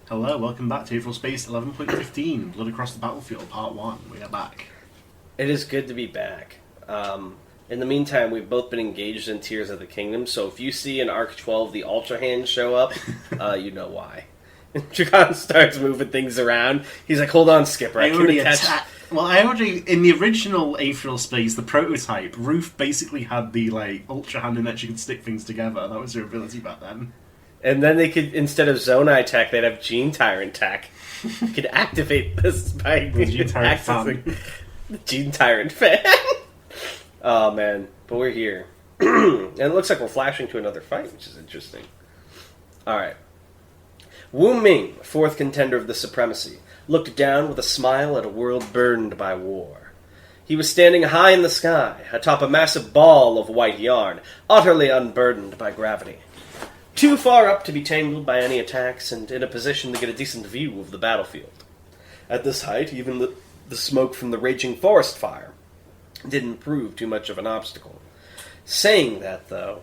Hello, welcome back to Aetheral Space 11.15, Blood Across the Battlefield, Part 1. We are back. It is good to be back. In the meantime, we've both been engaged in Tears of the Kingdom, so if you see in Arc 12 the Ultra Hand show up, you know why. Dragon starts moving things around. He's like, hold on, Skipper, I can attach... in the original Aetheral Space, the prototype, Ruth basically had the, Ultra Hand in that she could stick things together. That was her ability back then. And then they could, instead of Zonai tech, they'd have Gene Tyrant tech. You could activate this by Gene Tyrant fan. The Gene Tyrant fan. Oh, man. But we're here. And it looks like we're flashing to another fight, which is interesting. Alright. Wu Ming, fourth contender of the Supremacy, looked down with a smile at a world burned by war. He was standing high in the sky, atop a massive ball of white yarn, utterly unburdened by gravity. Too far up to be tangled by any attacks, and in a position to get a decent view of the battlefield. At this height, even the smoke from the raging forest fire didn't prove too much of an obstacle. Saying that, though,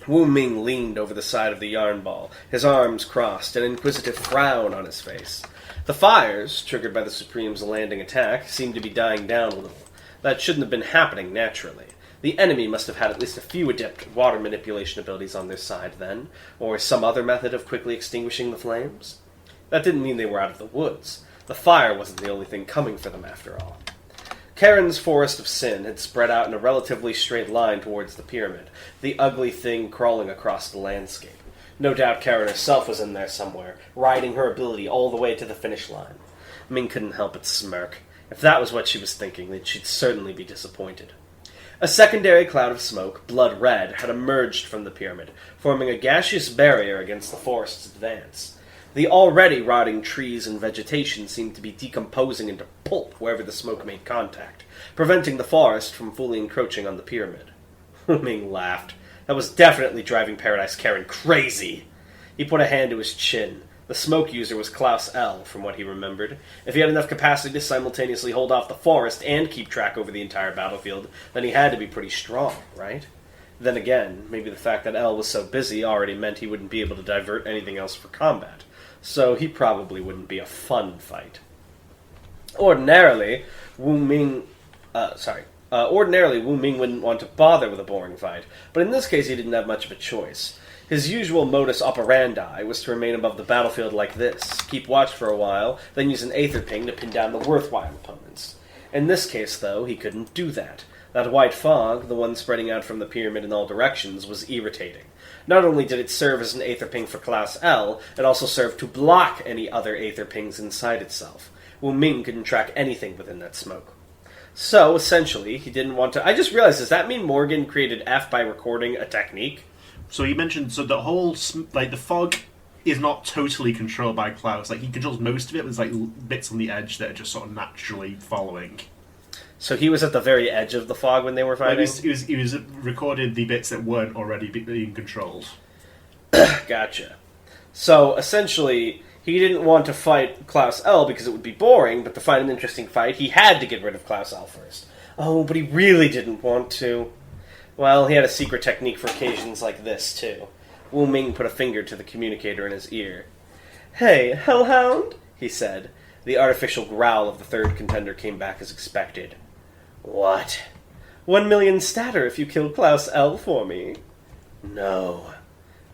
Wu Ming leaned over the side of the yarn ball, his arms crossed, an inquisitive frown on his face. The fires, triggered by the Supreme's landing attack, seemed to be dying down a little. That shouldn't have been happening naturally. The enemy must have had at least a few adept water manipulation abilities on their side then, or some other method of quickly extinguishing the flames. That didn't mean they were out of the woods. The fire wasn't the only thing coming for them, after all. Karen's Forest of Sin had spread out in a relatively straight line towards the pyramid, the ugly thing crawling across the landscape. No doubt Karen herself was in there somewhere, riding her ability all the way to the finish line. Ming couldn't help but smirk. If that was what she was thinking, then she'd certainly be disappointed. A secondary cloud of smoke, blood red, had emerged from the pyramid, forming a gaseous barrier against the forest's advance. The already rotting trees and vegetation seemed to be decomposing into pulp wherever the smoke made contact, preventing the forest from fully encroaching on the pyramid. Ming laughed. That was definitely driving Paradise Karen crazy. He put a hand to his chin. The smoke user was Klaus L., from what he remembered. If he had enough capacity to simultaneously hold off the forest and keep track over the entire battlefield, then he had to be pretty strong, right? Then again, maybe the fact that L was so busy already meant he wouldn't be able to divert anything else for combat. So he probably wouldn't be a fun fight. Ordinarily, Wu Ming wouldn't want to bother with a boring fight, but in this case he didn't have much of a choice. His usual modus operandi was to remain above the battlefield like this, keep watch for a while, then use an Aether Ping to pin down the worthwhile opponents. In this case, though, he couldn't do that. That white fog, the one spreading out from the pyramid in all directions, was irritating. Not only did it serve as an Aether Ping for Klaus L, it also served to block any other Aether Pings inside itself. Wu Ming couldn't track anything within that smoke. So, essentially, he didn't want to... I just realized, does that mean Morgan created F by recording a technique? So he mentioned, the whole, the fog is not totally controlled by Klaus. He controls most of it, there's, bits on the edge that are just sort of naturally following. So he was at the very edge of the fog when they were fighting? He was recorded the bits that weren't already being controlled. Gotcha. So, essentially, he didn't want to fight Klaus L because it would be boring, but to find an interesting fight, he had to get rid of Klaus L first. Oh, but he really didn't want to. Well, he had a secret technique for occasions like this, too. Wu Ming put a finger to the communicator in his ear. "Hey, Hellhound," he said. The artificial growl of the third contender came back as expected. "What?" 1 million statter if you kill Klaus L for me." "No."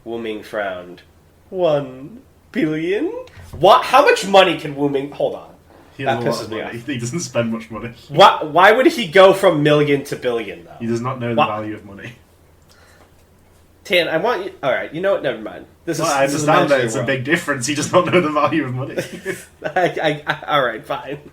Wu Ming frowned. 1 billion? What? How much money can Wu Ming... Hold on. That pisses me off. He doesn't spend much money. Why would he go from million to billion, though? He does not know the value of money. Tan, I want you... Alright, you know what? Never mind. I understand that it's a big difference. He does not know the value of money. Alright, fine.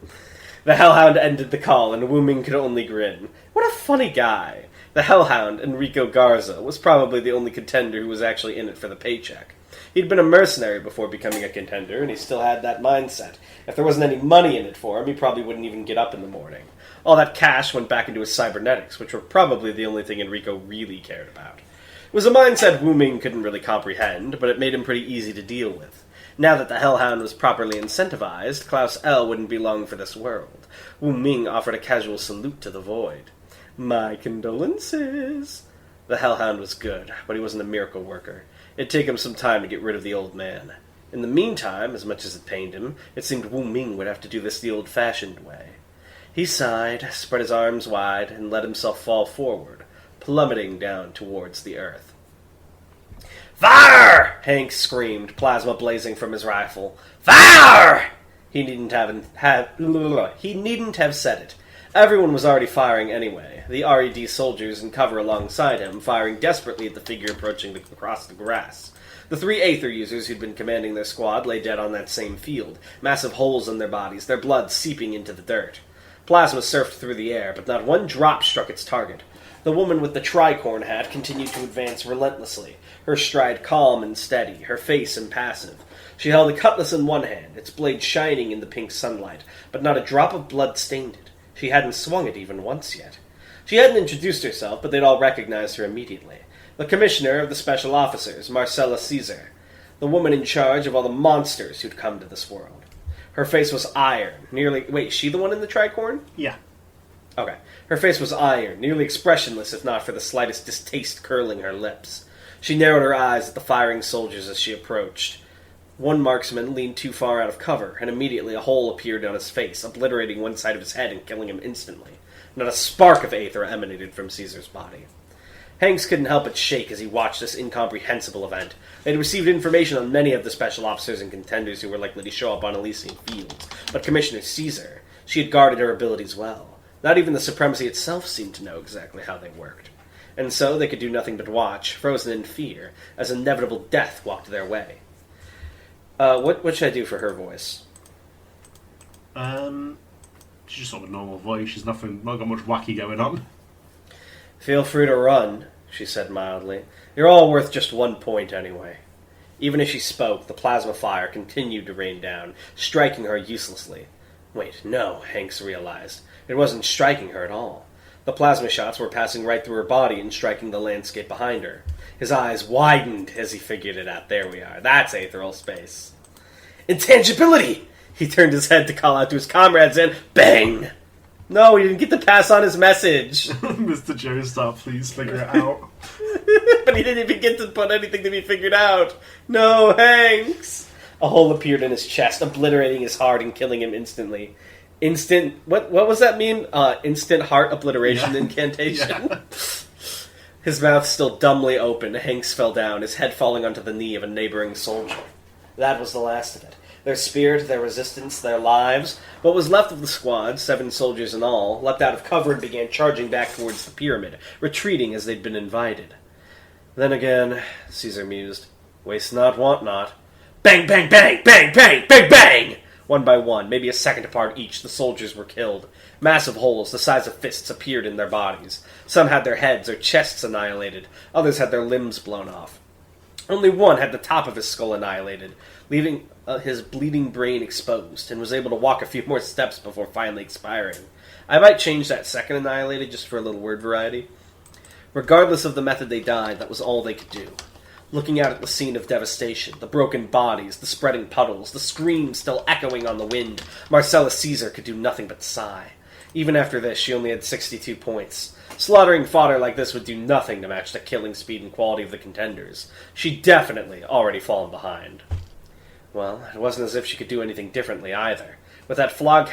The Hellhound ended the call, and Wu Ming could only grin. What a funny guy. The Hellhound, Enrico Garza, was probably the only contender who was actually in it for the paycheck. He'd been a mercenary before becoming a contender, and he still had that mindset. If there wasn't any money in it for him, he probably wouldn't even get up in the morning. All that cash went back into his cybernetics, which were probably the only thing Enrico really cared about. It was a mindset Wu Ming couldn't really comprehend, but it made him pretty easy to deal with. Now that the Hellhound was properly incentivized, Klaus L wouldn't be long for this world. Wu Ming offered a casual salute to the void. "My condolences." The Hellhound was good, but he wasn't a miracle worker. It'd take him some time to get rid of the old man. In the meantime, as much as it pained him, it seemed Wu Ming would have to do this the old-fashioned way. He sighed, spread his arms wide, and let himself fall forward, plummeting down towards the earth. "Fire!" Hank screamed, plasma blazing from his rifle. "Fire!" He needn't have said it. Everyone was already firing anyway, the RED soldiers in cover alongside him, firing desperately at the figure approaching across the grass. The 3 Aether users who'd been commanding their squad lay dead on that same field, massive holes in their bodies, their blood seeping into the dirt. Plasma surfed through the air, but not one drop struck its target. The woman with the tricorn hat continued to advance relentlessly, her stride calm and steady, her face impassive. She held a cutlass in one hand, its blade shining in the pink sunlight, but not a drop of blood stained it. She hadn't swung it even once yet. She hadn't introduced herself, but they'd all recognized her immediately. The commissioner of the special officers, Marcella Caesar. The woman in charge of all the monsters who'd come to this world. Her face was iron, nearly... Wait, she the one in the tricorn? Yeah. Okay. Her face was iron, nearly expressionless if not for the slightest distaste curling her lips. She narrowed her eyes at the firing soldiers as she approached. One marksman leaned too far out of cover, and immediately a hole appeared on his face, obliterating one side of his head and killing him instantly. Not a spark of aether emanated from Caesar's body. Hanks couldn't help but shake as he watched this incomprehensible event. They had received information on many of the special officers and contenders who were likely to show up on Elysian Fields, but Commissioner Caesar, she had guarded her abilities well. Not even the Supremacy itself seemed to know exactly how they worked. And so they could do nothing but watch, frozen in fear, as inevitable death walked their way. What should I do for her voice? She's just sort of a normal voice. She's not got much wacky going on. "Feel free to run," she said mildly. "You're all worth just 1 point anyway." Even as she spoke, the plasma fire continued to rain down, striking her uselessly. Wait, no, Hanks realized. It wasn't striking her at all. The plasma shots were passing right through her body and striking the landscape behind her. His eyes widened as he figured it out. There we are. That's Aetheral Space. "Intangibility!" He turned his head to call out to his comrades and bang! No, he didn't get to pass on his message. Mr. Joestar, please figure it out. But he didn't even get to put anything to be figured out. No, Hanks! A hole appeared in his chest, obliterating his heart and killing him instantly. What was that mean? Instant heart obliteration incantation? Yeah. His mouth still dumbly open, Hanks fell down, his head falling onto the knee of a neighboring soldier. That was the last of it. Their spirit, their resistance, their lives. What was left of the squad, 7 soldiers in all, leapt out of cover and began charging back towards the pyramid, retreating as they'd been invited. Then again, Caesar mused, waste not, want not. Bang, bang, bang, bang, bang, bang, bang! One by one, maybe a second apart each, the soldiers were killed. Massive holes the size of fists appeared in their bodies. Some had their heads or chests annihilated. Others had their limbs blown off. Only one had the top of his skull annihilated, leaving his bleeding brain exposed, and was able to walk a few more steps before finally expiring. I might change that second annihilated just for a little word variety. Regardless of the method they died, that was all they could do. Looking out at the scene of devastation, the broken bodies, the spreading puddles, the screams still echoing on the wind, Marcella Caesar could do nothing but sigh. Even after this, she only had 62 points. Slaughtering fodder like this would do nothing to match the killing speed and quality of the contenders. She'd definitely already fallen behind. Well, it wasn't as if she could do anything differently either. With that fog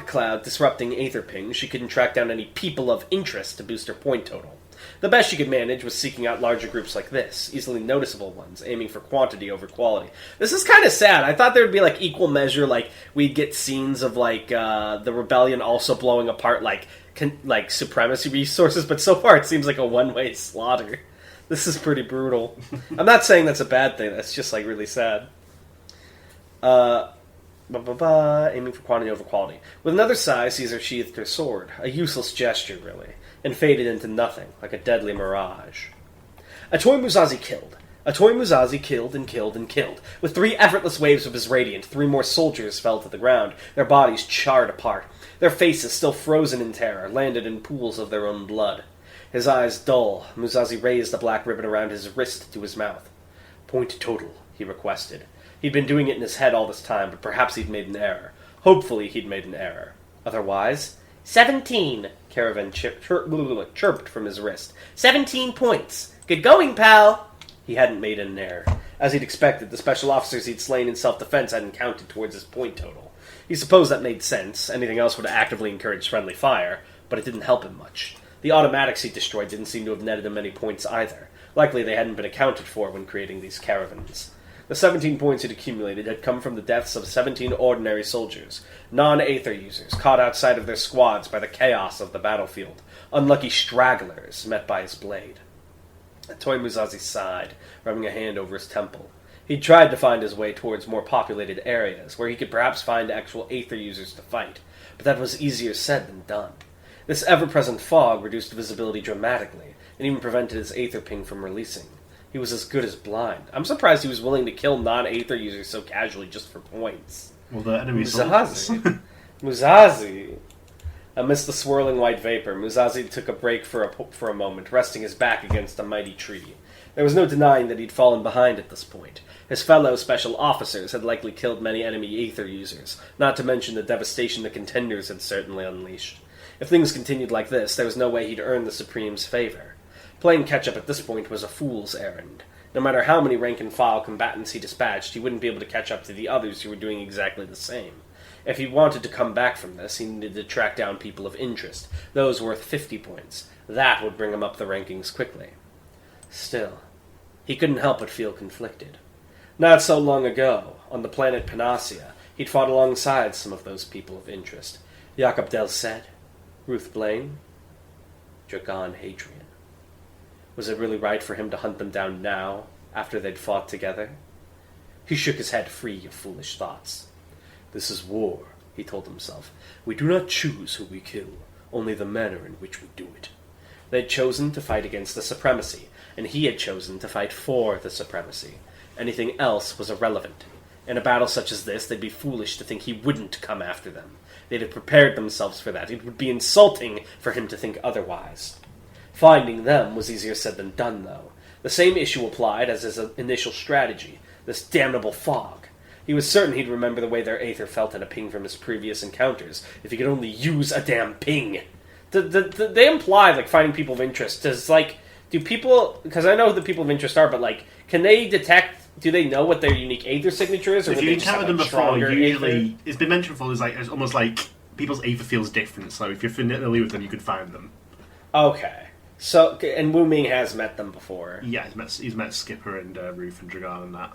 cloud disrupting Aether pings, she couldn't track down any people of interest to boost her point total. The best she could manage was seeking out larger groups like this, easily noticeable ones, aiming for quantity over quality. This is kind of sad. I thought there would be like equal measure, like we'd get scenes of like the rebellion also blowing apart like supremacy resources, but so far it seems like a one-way slaughter. This is pretty brutal. I'm not saying that's a bad thing. That's just like really sad. Aiming for quantity over quality. With another sigh, Caesar sheathed her sword. A useless gesture, really, and faded into nothing, like a deadly mirage. A toy Musashi killed. A toy Musashi killed and killed and killed. With 3 effortless waves of his radiant, 3 more soldiers fell to the ground, their bodies charred apart. Their faces, still frozen in terror, landed in pools of their own blood. His eyes dull, Musashi raised the black ribbon around his wrist to his mouth. Point total, he requested. He'd been doing it in his head all this time, but perhaps he'd made an error. Hopefully he'd made an error. Otherwise... 17, Caravan chirped from his wrist. 17 points. Good going, pal! He hadn't made an error. As he'd expected, the special officers he'd slain in self-defense hadn't counted towards his point total. He supposed that made sense. Anything else would have actively encouraged friendly fire, but it didn't help him much. The automatics he destroyed didn't seem to have netted him many points either. Likely they hadn't been accounted for when creating these caravans. The 17 points he'd accumulated had come from the deaths of 17 ordinary soldiers, non-Aether users, caught outside of their squads by the chaos of the battlefield, unlucky stragglers met by his blade. Toy Musashi sighed, rubbing a hand over his temple. He'd tried to find his way towards more populated areas, where he could perhaps find actual Aether users to fight, but that was easier said than done. This ever-present fog reduced visibility dramatically, and even prevented his Aether ping from releasing. He was as good as blind. I'm surprised he was willing to kill non-Aether users so casually just for points. Well, the enemy Musashi. Musashi. Amidst the swirling white vapor, Musashi took a break for a moment, resting his back against a mighty tree. There was no denying that he'd fallen behind at this point. His fellow special officers had likely killed many enemy Aether users, not to mention the devastation the contenders had certainly unleashed. If things continued like this, there was no way he'd earn the Supreme's favor. Playing catch-up at this point was a fool's errand. No matter how many rank-and-file combatants he dispatched, he wouldn't be able to catch up to the others who were doing exactly the same. If he wanted to come back from this, he needed to track down people of interest, those worth 50 points. That would bring him up the rankings quickly. Still, he couldn't help but feel conflicted. Not so long ago, on the planet Panacea, he'd fought alongside some of those people of interest. Jakob Del Ced, Ruth Blaine, Dragon Hadrian. Was it really right for him to hunt them down now, after they'd fought together? He shook his head free of foolish thoughts. This is war, he told himself. We do not choose who we kill, only the manner in which we do it. They'd chosen to fight against the supremacy, and he had chosen to fight for the supremacy. Anything else was irrelevant. In a battle such as this, they'd be foolish to think he wouldn't come after them. They'd have prepared themselves for that. It would be insulting for him to think otherwise. Finding them was easier said than done, though. The same issue applied as his initial strategy, this damnable fog. He was certain he'd remember the way their Aether felt in a ping from his previous encounters, if he could only use a damn ping. They imply, like, finding people of interest. Do people... Because I know who the people of interest are, but, like, can they detect... Do they know what their unique Aether signature is? Or if you encountered them before, usually... Aether? It's been mentioned before, it's almost like people's Aether feels different, so if you're familiar with them, you could find them. Okay. So, and Wu Ming has met them before. Yeah, he's met Skipper and Ruth and Dragon and that.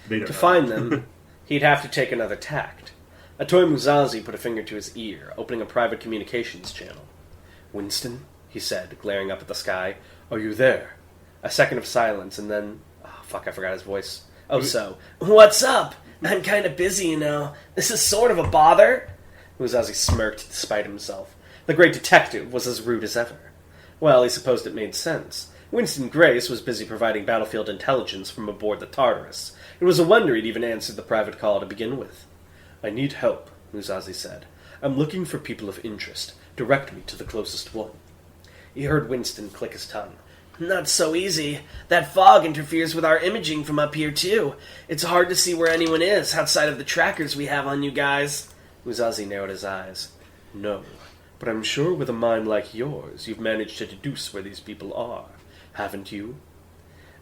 To find them, he'd have to take another tact. Atoy Musashi put a finger to his ear, opening a private communications channel. Winston, he said, glaring up at the sky, are you there? A second of silence, and then... Oh, fuck, I forgot his voice. Oh, so... What's up? I'm kind of busy, you know. This is sort of a bother. Musashi smirked despite himself. The great detective was as rude as ever. Well, he supposed it made sense. Winston Grace was busy providing battlefield intelligence from aboard the Tartarus. It was a wonder he'd even answered the private call to begin with. I need help, Musashi said. I'm looking for people of interest. Direct me to the closest one. He heard Winston click his tongue. Not so easy. That fog interferes with our imaging from up here, too. It's hard to see where anyone is outside of the trackers we have on you guys. Musashi narrowed his eyes. No, but I'm sure with a mind like yours, you've managed to deduce where these people are, haven't you?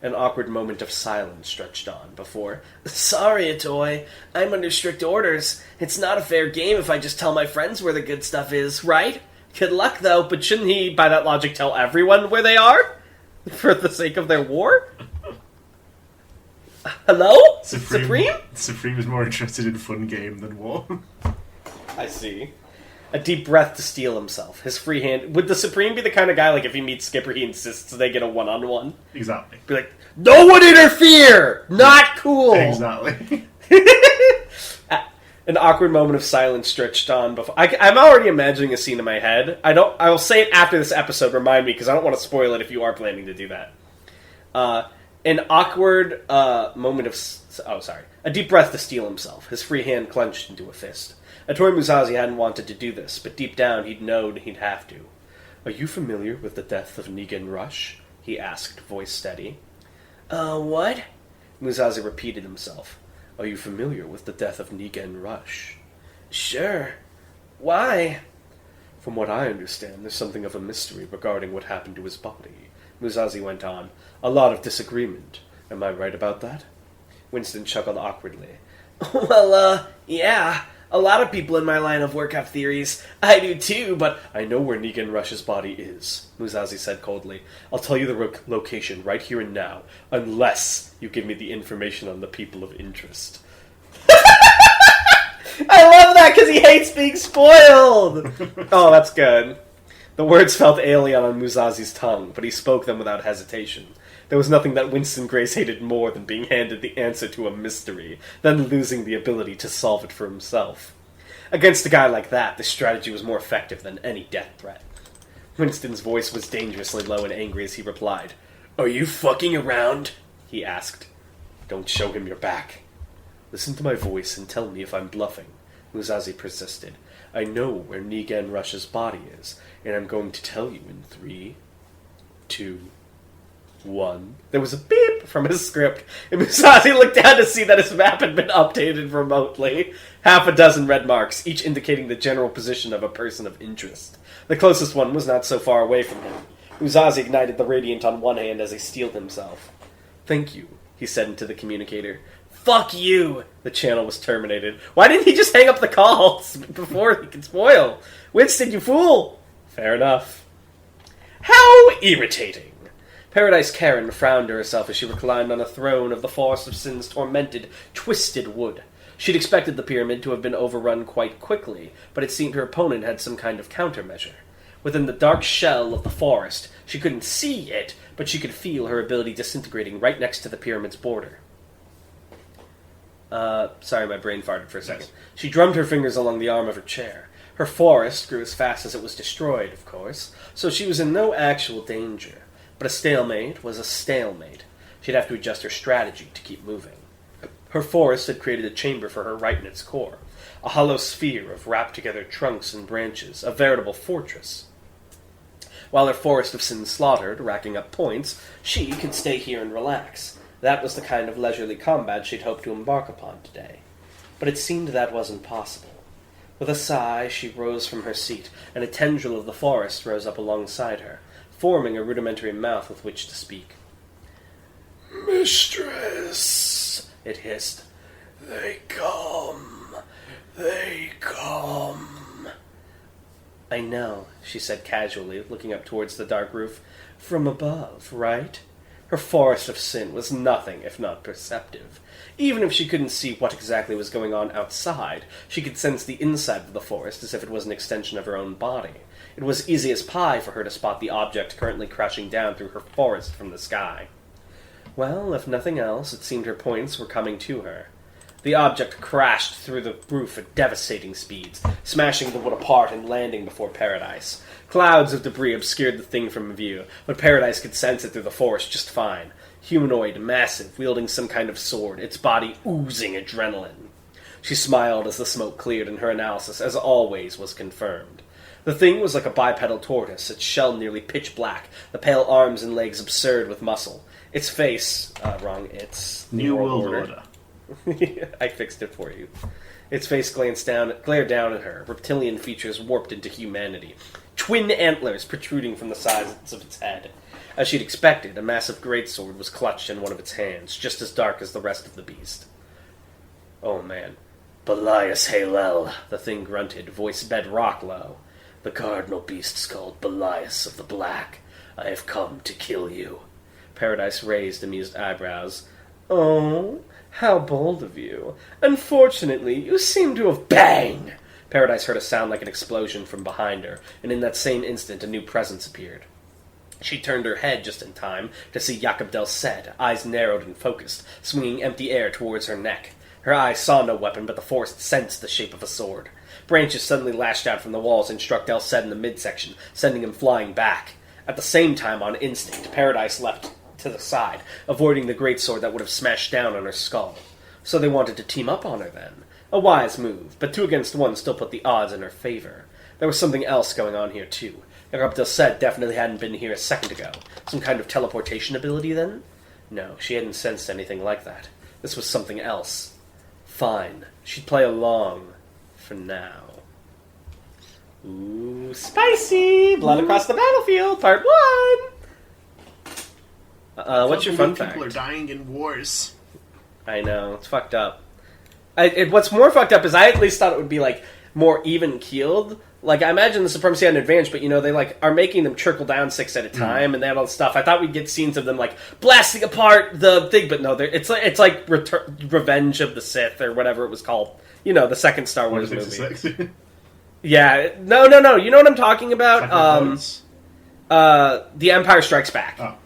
An awkward moment of silence stretched on before... Sorry, Atoy. I'm under strict orders. It's not a fair game if I just tell my friends where the good stuff is, right? Good luck, though, but shouldn't he, by that logic, tell everyone where they are? For the sake of their war? Hello? Supreme? Supreme is more interested in fun game than war. I see. A deep breath to steel himself. His free hand... Would the Supreme be the kind of guy, like, if he meets Skipper, he insists they get a one-on-one? Exactly. Be like, no one interfere! Not cool! Exactly. An awkward moment of silence stretched on before... I'm already imagining a scene in my head. I will say it after this episode, remind me, because I don't want to spoil it if you are planning to do that. An awkward moment of... Oh, sorry. A deep breath to steel himself. His free hand clenched into a fist. Atoy Musashi hadn't wanted to do this, but deep down he'd known he'd have to. Are you familiar with the death of Negan Rush? He asked, voice steady. What? Musashi repeated himself. Are you familiar with the death of Negan Rush? Sure. Why? From what I understand, there's something of a mystery regarding what happened to his body. Musashi went on. A lot of disagreement. Am I right about that? Winston chuckled awkwardly. Well, yeah. A lot of people in my line of work have theories. I do too, but... I know where Negan Rush's body is, Musashi said coldly. I'll tell you the location right here and now, unless you give me the information on the people of interest. I love that because he hates being spoiled! Oh, that's good. The words felt alien on Musashi's tongue, but he spoke them without hesitation. There was nothing that Winston Grace hated more than being handed the answer to a mystery, than losing the ability to solve it for himself. Against a guy like that, this strategy was more effective than any death threat. Winston's voice was dangerously low and angry as he replied. Are you fucking around? He asked. Don't show him your back. Listen to my voice and tell me if I'm bluffing, Musashi persisted. I know where Negan Rush's body is, and I'm going to tell you in 3, 2, 1. There was a beep from his script, and Musashi looked down to see that his map had been updated remotely. 6 red marks, each indicating the general position of a person of interest. The closest one was not so far away from him. Musashi ignited the radiant on one hand as he steeled himself. Thank you, he said into the communicator. Fuck you! The channel was terminated. Why didn't he just hang up the calls before he could spoil? Winston, you fool! Fair enough. How irritating! Paradise Karen frowned to herself as she reclined on a throne of the Forest of Sin's tormented, twisted wood. She'd expected the pyramid to have been overrun quite quickly, but it seemed her opponent had some kind of countermeasure. Within the dark shell of the forest, she couldn't see it, but she could feel her ability disintegrating right next to the pyramid's border. Sorry, my brain farted for a second. She drummed her fingers along the arm of her chair. Her forest grew as fast as it was destroyed, of course, so she was in no actual danger. But a stalemate was a stalemate. She'd have to adjust her strategy to keep moving. Her forest had created a chamber for her right in its core, a hollow sphere of wrapped-together trunks and branches, a veritable fortress. While her Forest of Sin slaughtered, racking up points, she could stay here and relax. That was the kind of leisurely combat she'd hoped to embark upon today. But it seemed that wasn't possible. With a sigh, she rose from her seat, and a tendril of the forest rose up alongside her, forming a rudimentary mouth with which to speak. Mistress, it hissed. They come. I know, she said casually, looking up towards the dark roof. From above, right? Her Forest of Sin was nothing if not perceptive. Even if she couldn't see what exactly was going on outside, she could sense the inside of the forest as if it was an extension of her own body. It was easy as pie for her to spot the object currently crashing down through her forest from the sky. Well, if nothing else, it seemed her points were coming to her. The object crashed through the roof at devastating speeds, smashing the wood apart and landing before Paradise. Clouds of debris obscured the thing from view, but Paradise could sense it through the forest just fine. Humanoid, massive, wielding some kind of sword, its body oozing adrenaline. She smiled as the smoke cleared and her analysis, as always, was confirmed. The thing was like a bipedal tortoise, its shell nearly pitch black, the pale arms and legs absurd with muscle. Its face... it's... New World Order. I fixed it for you. Its face glared down at her, reptilian features warped into humanity. Twin antlers protruding from the sides of its head. As she'd expected, a massive greatsword was clutched in one of its hands, just as dark as the rest of the beast. Oh man. Belias Halel, the thing grunted, voice bedrock low. The cardinal beast's called Belias of the Black. I have come to kill you. Paradise raised amused eyebrows. Oh, how bold of you. Unfortunately, you seem to have bang! Paradise heard a sound like an explosion from behind her, and in that same instant a new presence appeared. She turned her head just in time to see Jakob Del Ced, eyes narrowed and focused, swinging empty air towards her neck. Her eyes saw no weapon, but the forest sensed the shape of a sword. Branches suddenly lashed out from the walls and struck Del Ced in the midsection, sending him flying back. At the same time, on instinct, Paradise leapt to the side, avoiding the greatsword that would have smashed down on her skull. So they wanted to team up on her, then. A wise move, but 2 against 1 still put the odds in her favor. There was something else going on here, too. Jakob Del Ced definitely hadn't been here a second ago. Some kind of teleportation ability, then? No, she hadn't sensed anything like that. This was something else. Fine. She'd play along. For now. Ooh, spicy! Blood Across the Battlefield, Part 1! What's your fun People are fact? dying in wars. I know, it's fucked up. What's more fucked up is I at least thought it would be, like, more even-keeled. Like, I imagine the Supremacy had an advantage, but, they, like, are making them trickle down 6 at a time, and they have all this stuff. I thought we'd get scenes of them, like, blasting apart the thing, but no, it's like Revenge of the Sith, or whatever it was called. The second Star Wars movie. Yeah, no. You know what I'm talking about? The Empire Strikes Back. Oh.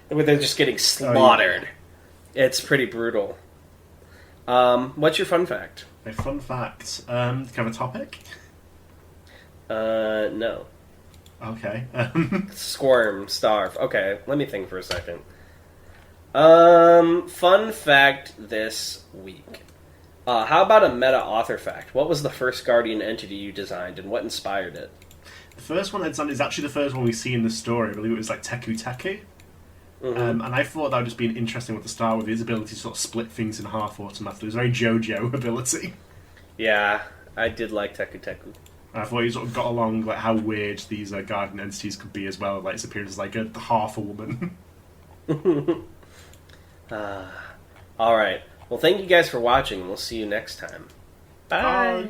Where they're just getting slaughtered. It's pretty brutal. What's your fun fact? A fun fact. Can I have a topic? No. Okay. Squirm, starve. Okay, let me think for a second. Fun fact this week. How about a meta author fact? What was the first Guardian entity you designed, and what inspired it? The first one that's done is actually the first one we see in the story. I believe it was like Teku Teku. Mm-hmm. And I thought that would just be an interesting one to start with, his ability to sort of split things in half automatically. It was a very JoJo ability. Yeah, I did like Teku Teku. I thought he sort of got along like how weird these Guardian entities could be as well. Like its appearance as like half a woman. All right. Well, thank you guys for watching, and we'll see you next time. Bye. Bye.